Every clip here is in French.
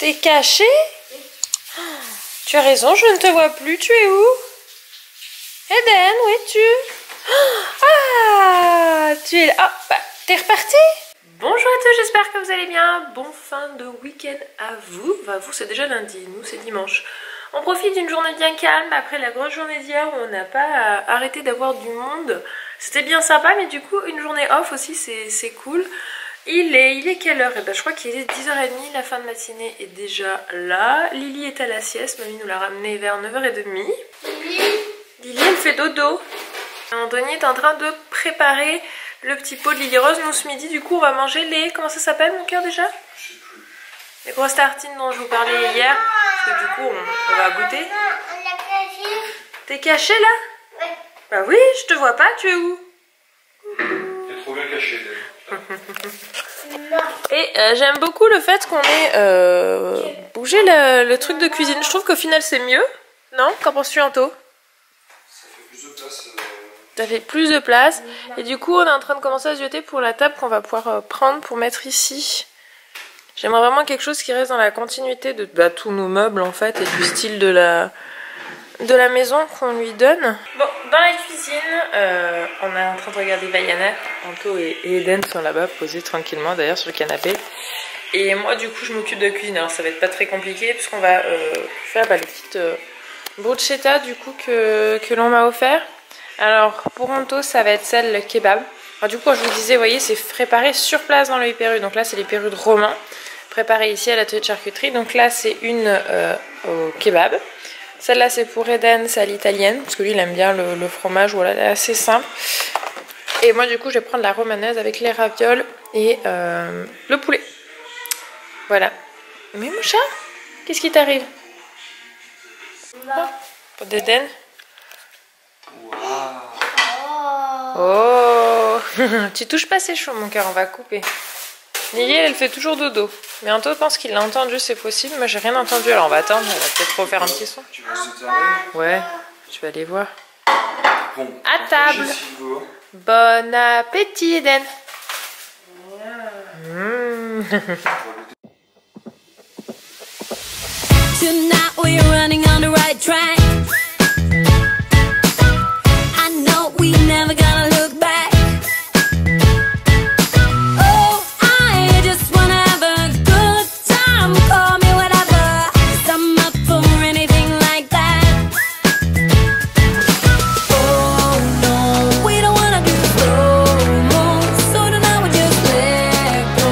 T'es caché? Tu as raison, je ne te vois plus. Tu es où? Eden, où es-tu? Ah, tu es là. Ah, bah, t'es reparti? Bonjour à tous, j'espère que vous allez bien. Bon fin de week-end à vous. Enfin, vous, c'est déjà lundi, nous, c'est dimanche. On profite d'une journée bien calme après la grosse journée d'hier où on n'a pas arrêté d'avoir du monde. C'était bien sympa, mais du coup, une journée off aussi, c'est cool. Il est quelle heure? Eh ben, je crois qu'il est 10h30, la fin de matinée est déjà là. Lily est à la sieste, mamie nous l'a ramenée vers 9h30. Lily, elle fait dodo. Anthony est en train de préparer le petit pot de Lily Rose. Nous, ce midi, du coup, on va manger les... Comment ça s'appelle, mon cœur, déjà? Les grosses tartines dont je vous parlais hier. Parce que du coup, on va goûter. T'es caché, là? Ouais. Bah oui, je te vois pas, tu es où? T'es trop bien caché, Et j'aime beaucoup le fait qu'on ait bougé le truc de cuisine. Je trouve qu'au final c'est mieux, non? Qu'en penses-tu, Anto? Ça fait plus de place. Ça fait plus de place. Et du coup on est en train de commencer à zioter pour la table qu'on va pouvoir prendre pour mettre ici. J'aimerais vraiment quelque chose qui reste dans la continuité de tous nos meubles en fait et du style de la maison qu'on lui donne. Bon, dans la cuisine, on est en train de regarder Vaiana. Anto et Eden sont là-bas posés tranquillement d'ailleurs sur le canapé. Et moi du coup je m'occupe de la cuisine. Alors ça va être pas très compliqué puisqu'on va faire les petites bruschetta du coup que l'on m'a offert. Alors pour Anto ça va être celle le kebab. Alors du coup quand je vous disais, vous voyez, c'est préparé sur place dans le hyperrude. Donc là c'est l'hyperrude romain préparé ici à l'atelier de charcuterie. Donc là c'est une au kebab. Celle-là c'est pour Eden, c'est à l'italienne, parce que lui il aime bien le fromage, voilà, elle est assez simple. Et moi du coup je vais prendre la romanaise avec les ravioles et le poulet. Voilà. Mais mon chat, qu'est-ce qui t'arrive? Pour d'Eden. Oh. Tu touches pas, c'est chaud mon cœur, on va couper. Lily elle fait toujours dodo. Mais Anto pense qu'il l'a entendu, c'est possible. Moi j'ai rien entendu, alors on va attendre, elle va peut-être refaire un petit son. Tu veux se terminer? Ouais, je vais aller voir. Bon, à table. Bon appétit, Eden. Tonight we're running on the right track. I know we never gonna look back. Oh, I just wanna have a good time. Call me whatever, 'cause I'm up for anything like that. Oh no, we don't wanna do slow-mo, so tonight we just let go.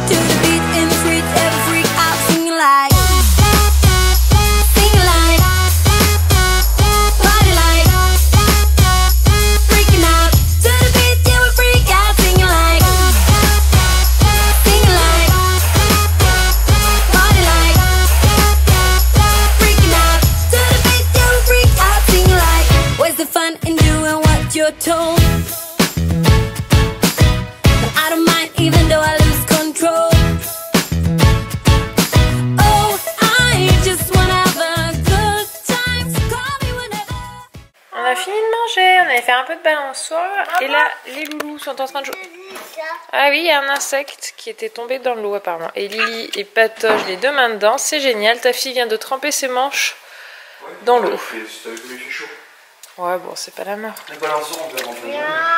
To the beat in the streets, every freak out singing like. You're told, but I don't mind even though I lose control. Oh, I just wanna have a good time, so call me whenever. On a fini de manger, on avait fait un peu de balançoire. Et là, les loulous sont en train de jouer. Ah oui, il y a un insecte qui était tombé dans l'eau apparemment. Et Lily et Patoche, les deux mains dedans, c'est génial. Ta fille vient de tremper ses manches dans l'eau. Ouais, bon, c'est pas la mort. Les balançoires, on peut rentrer.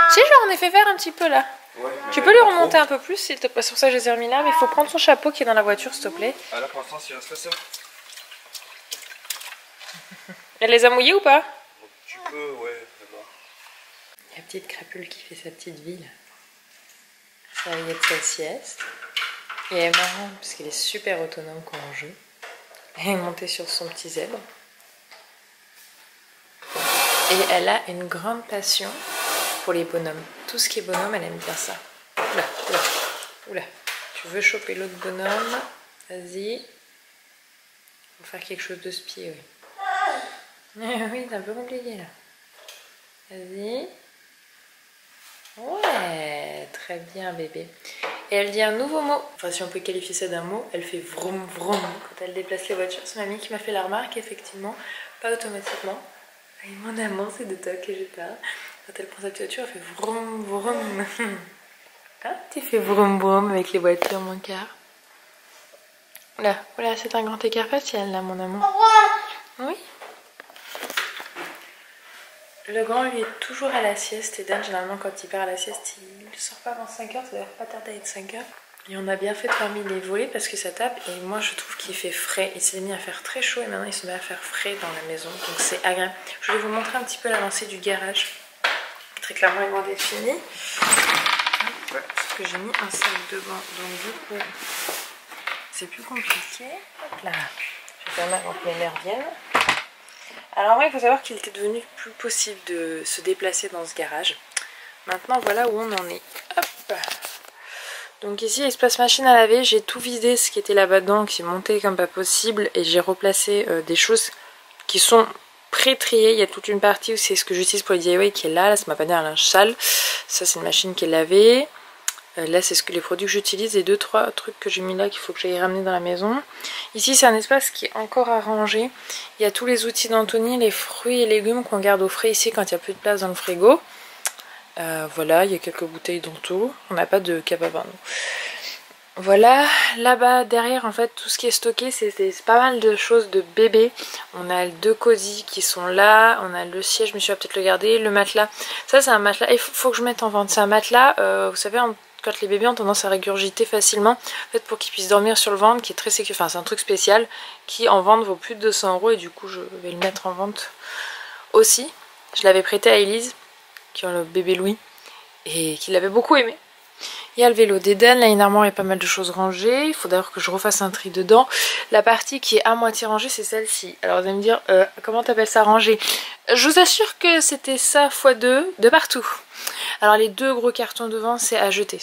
Si, j'en ai fait faire un petit peu là. Ouais, tu peux lui remonter un peu plus, s'il te plaît. Sur ça, je les ai remis là, mais il faut prendre son chapeau qui est dans la voiture, s'il te plaît. Ah là, pour l'instant, s'il reste ça. Elle les a mouillés ou pas? Tu peux, ouais, d'abord. La petite crapule qui fait sa petite vie là. Ça y est de sa sieste. Et elle est marrante parce qu'elle est super autonome quand on joue. Elle est montée sur son petit zèbre. Et elle a une grande passion pour les bonhommes. Tout ce qui est bonhomme, elle aime bien ça. Oula, oula, oula. Tu veux choper l'autre bonhomme? Vas-y. Faut faire quelque chose de spie, oui. Oui, c'est un peu compliqué là. Vas-y. Ouais, très bien bébé. Et elle dit un nouveau mot. Enfin, si on peut qualifier ça d'un mot, elle fait vroom vroom quand elle déplace les voitures. C'est mamie qui m'a fait la remarque, effectivement. Pas automatiquement. Et mon amour, c'est de toi que je parle. Quand elle prend sa petite voiture, elle fait vroom vroom. Hein, tu fais vroom vroom avec les voitures, mon cœur. Là, voilà, c'est un grand écart facial là, mon amour. Oui. Le grand, lui, est toujours à la sieste. Et Dan, généralement, quand il part à la sieste, il sort pas avant 5h. Ça doit pas tarder à être 5h. Et on a bien fait de fermer les volets parce que ça tape. Et moi, je trouve qu'il fait frais. Il s'est mis à faire très chaud et maintenant, il se met à faire frais dans la maison. Donc, c'est agréable. Je vais vous montrer un petit peu l'avancée du garage. Très clairement, il va être fini. Voilà, sauf que j'ai mis un sac devant. Donc, du coup, c'est plus compliqué. Hop là. Je vais fermer avant que mes mères viennent. Alors moi il faut savoir qu'il était devenu plus possible de se déplacer dans ce garage. Maintenant voilà où on en est. Hop. Donc ici espace machine à laver, j'ai tout vidé ce qui était là-bas dedans, qui est monté comme pas possible. Et j'ai replacé des choses qui sont pré-triées. Il y a toute une partie où c'est ce que j'utilise pour les DIY qui est là. Là c'est ma panière à linge sale. Ça c'est une machine qui est lavée. Là c'est les produits que j'utilise et 2-3 trucs que j'ai mis là qu'il faut que j'aille ramener dans la maison. Ici c'est un espace qui est encore à ranger. Il y a tous les outils d'Anthony, les fruits et légumes qu'on garde au frais ici quand il n'y a plus de place dans le frigo. Voilà, il y a quelques bouteilles d'Anto. On n'a pas de kebab. Voilà, là-bas derrière en fait tout ce qui est stocké c'est pas mal de choses de bébé. On a 2 cosy qui sont là, on a le siège, mais je vais peut-être le garder, le matelas. Ça c'est un matelas, il faut que je mette en vente. C'est un matelas, vous savez, quand les bébés ont tendance à régurgiter facilement, en fait pour qu'ils puissent dormir sur le ventre, qui est très sécure, enfin c'est un truc spécial, qui en vente vaut plus de 200 € et du coup je vais le mettre en vente aussi. Je l'avais prêté à Elise, qui a le bébé Louis, et qui l'avait beaucoup aimé. Il y a le vélo d'Eden, là il y a une armoire et pas mal de choses rangées. Il faut d'ailleurs que je refasse un tri dedans. La partie qui est à moitié rangée c'est celle-ci. Alors vous allez me dire, comment t'appelles ça rangé? Je vous assure que c'était ça x2 de partout. Alors les 2 gros cartons devant c'est à jeter.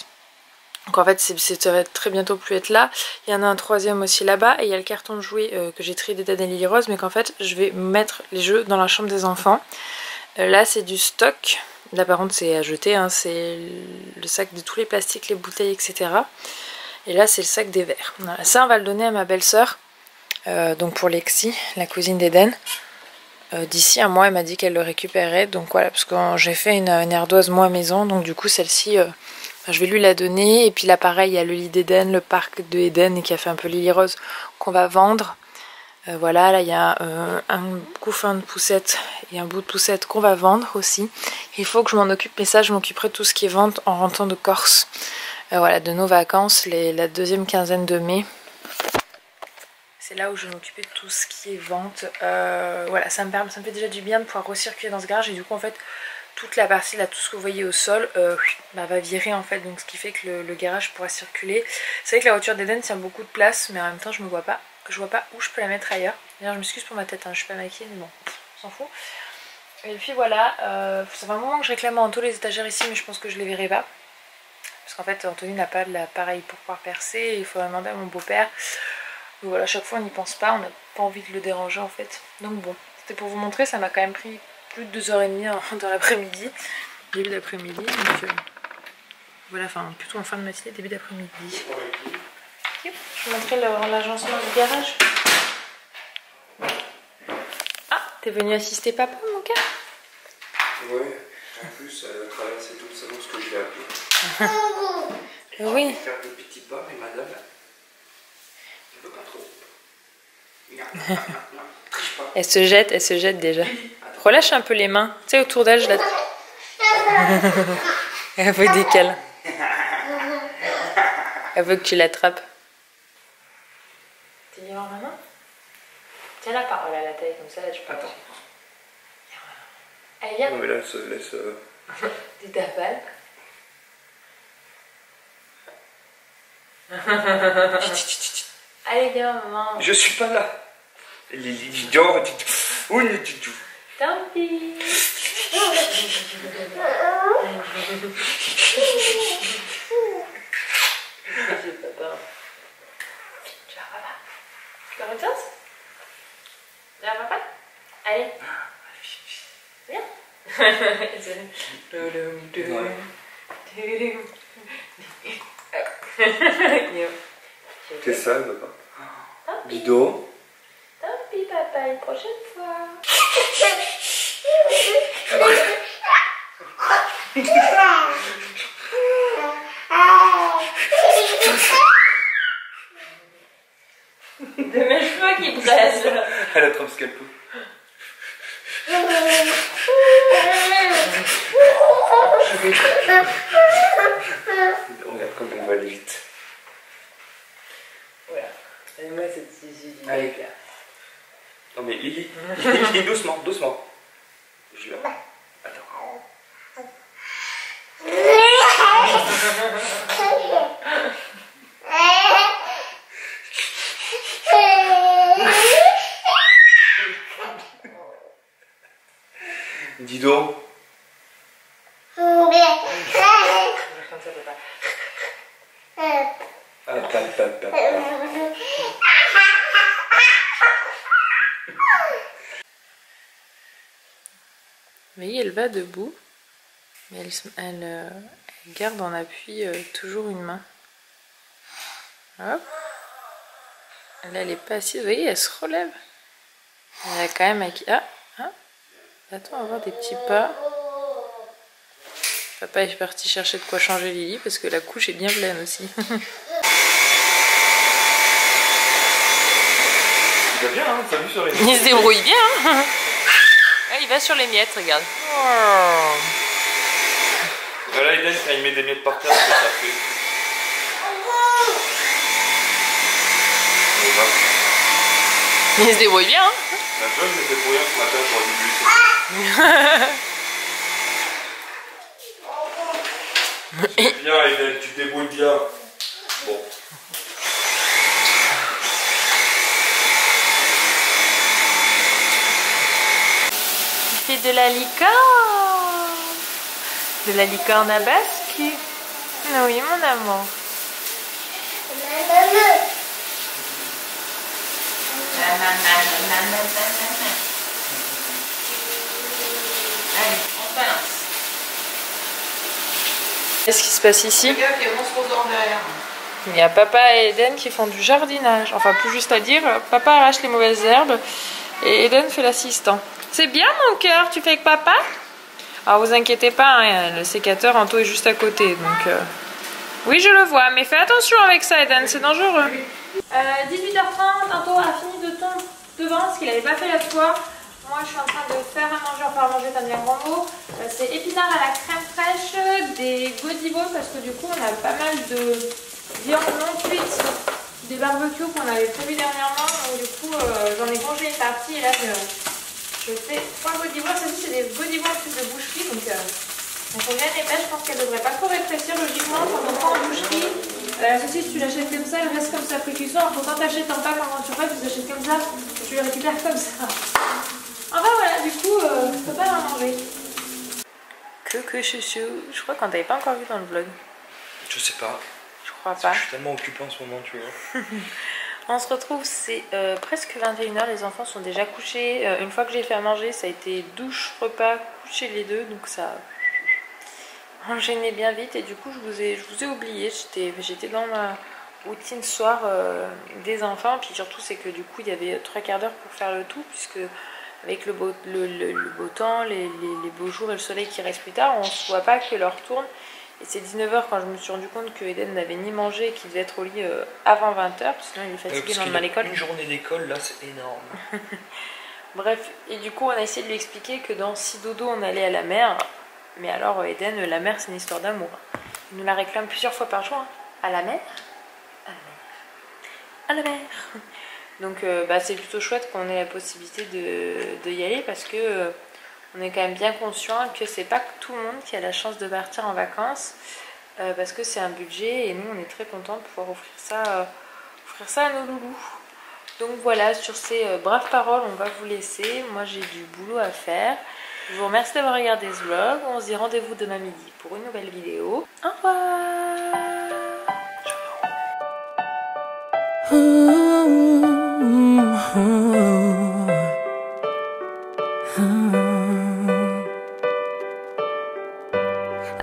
Donc en fait ça va très bientôt plus être là. Il y en a un 3e aussi là-bas. Et il y a le carton de jouets que j'ai trié d'Eden et Lily Rose. Mais qu'en fait je vais mettre les jeux dans la chambre des enfants. Là c'est du stock. Là par contre c'est à jeter, hein. C'est le sac de tous les plastiques, les bouteilles, etc. Et là c'est le sac des verres. Voilà. Ça on va le donner à ma belle-sœur, donc pour Lexi, la cousine d'Eden. D'ici un mois elle m'a dit qu'elle le récupérait. Donc voilà, parce que j'ai fait une ardoise moi à maison. Donc du coup celle-ci, je vais lui la donner. Et puis là pareil, il y a le lit d'Eden, le parc de Eden, et qui a fait un peu Lily Rose, qu'on va vendre. Voilà, là il y a un couffin de poussette et un bout de poussette qu'on va vendre aussi. Il faut que je m'en occupe, mais ça je m'occuperai de tout ce qui est vente en rentrant de Corse. Voilà, de nos vacances, la 2e quinzaine de mai. C'est là où je vais m'occuper de tout ce qui est vente. Voilà, ça me fait déjà du bien de pouvoir recirculer dans ce garage. Et du coup en fait, toute la partie là, tout ce que vous voyez au sol, va virer en fait. Donc ce qui fait que le garage pourra circuler. C'est vrai que la voiture d'Eden tient beaucoup de place, mais en même temps je vois pas où je peux la mettre ailleurs. D'ailleurs je m'excuse pour ma tête, hein, je suis pas maquillée, mais bon, on s'en fout. Et puis voilà, ça fait un moment que je réclame en tout les étagères ici, mais je pense que je les verrai pas. Parce qu'en fait Anthony n'a pas de l'appareil pour pouvoir percer, et il faudrait demander à mon beau-père. Donc voilà, à chaque fois on n'y pense pas, on n'a pas envie de le déranger en fait. Donc bon, c'était pour vous montrer, ça m'a quand même pris plus de 2h30 dans l'après-midi, début d'après-midi. Donc voilà, enfin plutôt en fin de matinée, début d'après-midi. Je vous montrer l'agencement du garage. Ah, t'es venu assister papa, mon gars? Ouais, en plus, elle a traversé tout le salon, ce que je l'ai appelé. Oui. Faire de petits pas, mais madame, elle veut pas trop. Non, triche pas. Elle se jette déjà. Relâche un peu les mains. Tu sais, autour d'elle, je la... Elle veut des câlins. Elle veut que tu l'attrapes. T'es bien en main? Tiens la parole à la taille comme ça, là tu peux. Attends. Allez, viens. Non, mais là, elle se laisse. Tu t'appelles. Allez, viens, maman. Je suis pas là. Lily, où est-tu? Tant pis. Papa. Tu vas papa? Tu vas faire ça? Tu vas papa? Allez. Viens. T'es sale, papa. Ludo. Tant pis, papa, une prochaine fois. ce qu'elle peut. Regarde comme elle va aller vite. Voilà. Et moi, cette Gigi. Allez. Non mais Lily, Lily, doucement, doucement. Je vais. Attends. Dis donc. Vous voyez, elle va debout, mais elle garde en appui toujours une main. Hop. Là, elle est pas assise. Vous voyez, elle se relève. Elle a quand même acquis. Ah, attends, on va voir des petits pas. Papa est parti chercher de quoi changer Lily parce que la couche est bien pleine aussi. Il va bien, hein, t'as vu sur les... Il se débrouille bien. Hein. Ah, il va sur les miettes, regarde. Oh. Voilà, Eden, quand il met des miettes par terre, ce que ça fait. Il se débrouille bien. Hein. La joie, je m'étais pour rien ce matin pour du C'est bien, Eden, tu te débrouilles bien. Bon. Il fait de la licorne. De la licorne à bascule. Oui, mon amour. Allez, on balance. Qu'est-ce qui se passe ici? Regarde, il y a mon sponsor derrière. Il y a papa et Eden qui font du jardinage. Enfin, plus juste à dire, papa arrache les mauvaises herbes et Eden fait l'assistant. C'est bien mon cœur, tu fais avec papa? Alors vous inquiétez pas, hein, le sécateur Anto est juste à côté. Donc oui, je le vois, mais fais attention avec ça Eden, c'est dangereux. 18h30, Anto a fini de tondre devant ce qu'il n'avait pas fait la fois. Moi je suis en train de faire à manger, enfin à manger t'as bien grand mot. C'est épinards à la crème fraîche, des godivaux parce que du coup on a pas mal de viande non cuite, des barbecues qu'on avait prévu dernièrement. Donc du coup j'en ai congé une partie et là je fais 3 godivaux. Ceci c'est des godivaux en plus de boucherie donc elles sont bien épaisses. Je pense qu'elles ne devraient pas trop rétrécir logiquement quand on prend en boucherie. La saucisse tu l'achètes comme ça, elle reste comme ça après cuisson. Alors quand t'achètes en pack en grande surface, tu l'achètes comme ça, tu les récupères comme ça. Enfin voilà, du coup, je peux pas en manger. Coucou chouchou, je crois qu'on t'avait pas encore vu dans le vlog. Je sais pas. Je crois pas. Je suis tellement occupé en ce moment, tu vois. On se retrouve, c'est presque 21 h, les enfants sont déjà couchés. Une fois que j'ai fait à manger, ça a été douche, repas, coucher les deux, donc ça enchaînait bien vite. Et du coup, je vous ai oublié, j'étais dans ma routine soir des enfants. Puis surtout, c'est que du coup, il y avait 3/4 d'heure pour faire le tout, puisque avec le beau temps, les beaux jours et le soleil qui reste plus tard, on ne se voit pas que l'heure tourne. Et c'est 19 h quand je me suis rendu compte que Eden n'avait ni mangé et qu'il devait être au lit avant 20 h, sinon il est fatigué dans l'école. Une journée d'école, là, c'est énorme. Bref, et du coup, on a essayé de lui expliquer que dans 6 dodo, on allait à la mer. Mais alors, Eden, la mer, c'est une histoire d'amour. Il nous la réclame plusieurs fois par jour. Hein. À la mer? À la mer. À la mer. Donc c'est plutôt chouette qu'on ait la possibilité de y aller parce que on est quand même bien conscient que c'est pas tout le monde qui a la chance de partir en vacances parce que c'est un budget et nous on est très contents de pouvoir offrir ça à nos loulous. Donc voilà, sur ces braves paroles, on va vous laisser. Moi j'ai du boulot à faire. Je vous remercie d'avoir regardé ce vlog. On se dit rendez-vous demain midi pour une nouvelle vidéo. Au revoir.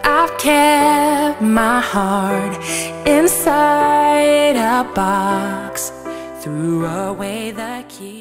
I've kept my heart inside a box, threw away the key.